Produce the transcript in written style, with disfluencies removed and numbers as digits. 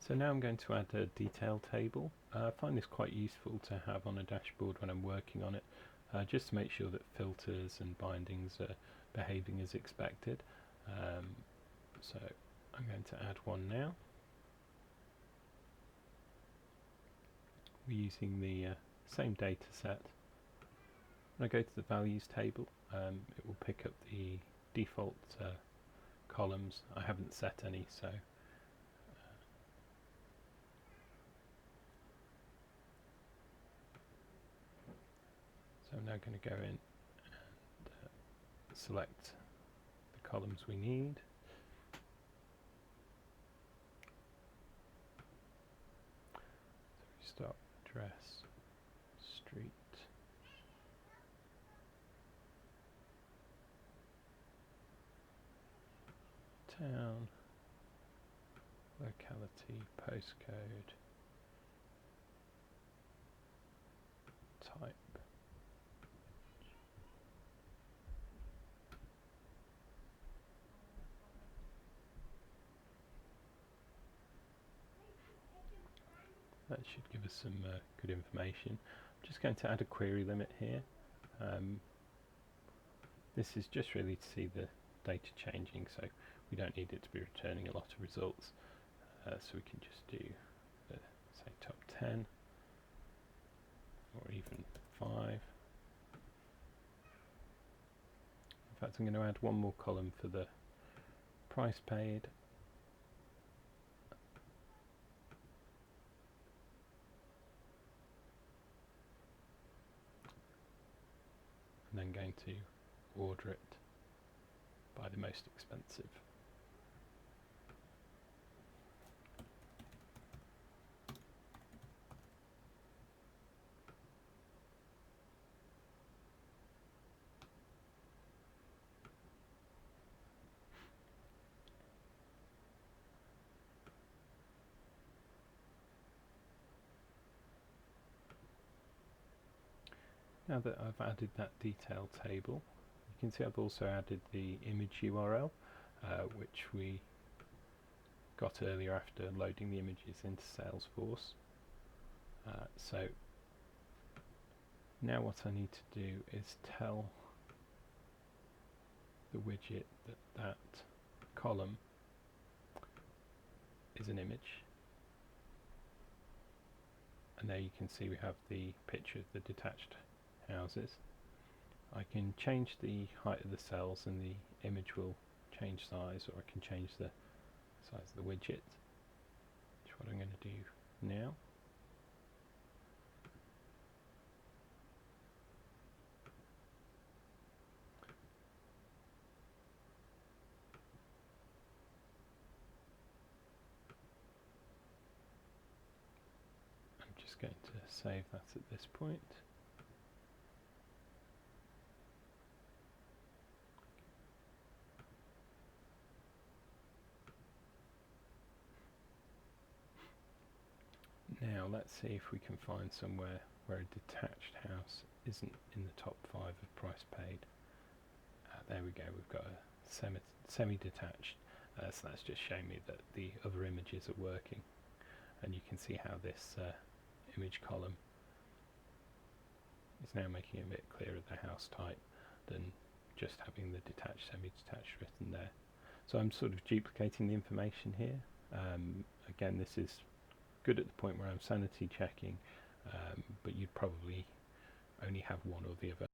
So now I'm going to add a detail table. I find this quite useful to have on a dashboard when I'm working on it, just to make sure that filters and bindings are behaving as expected. So I'm going to add one now. We're using the same data set. When I go to the values table, it will pick up the default columns. I haven't set any, so I'm now going to go in and select the columns we need. So we start address, street, town, locality, postcode, type. That should give us some good information. I'm just going to add a query limit here. This is just really to see the data changing, so we don't need it to be returning a lot of results. So we can just do say top 10 or even 5. In fact, I'm going to add one more column for the price paid. And then going to order it by the most expensive. Now that I've added that detail table, you can see I've also added the image URL, which we got earlier after loading the images into Salesforce. So now what I need to do is tell the widget that that column is an image. And there you can see we have the picture of the detached houses. I can change the height of the cells and the image will change size, or I can change the size of the widget, which is what I'm going to do now. I'm just going to save that at this point. Now let's see if we can find somewhere where a detached house isn't in the top 5 of price paid. There we go, we've got a semi-detached, so that's just showing me that the other images are working, and you can see how this image column is now making it a bit clearer the house type than just having the detached, semi-detached written there. So I'm sort of duplicating the information here. Again, this is good at the point where I'm sanity checking, but you'd probably only have one or the other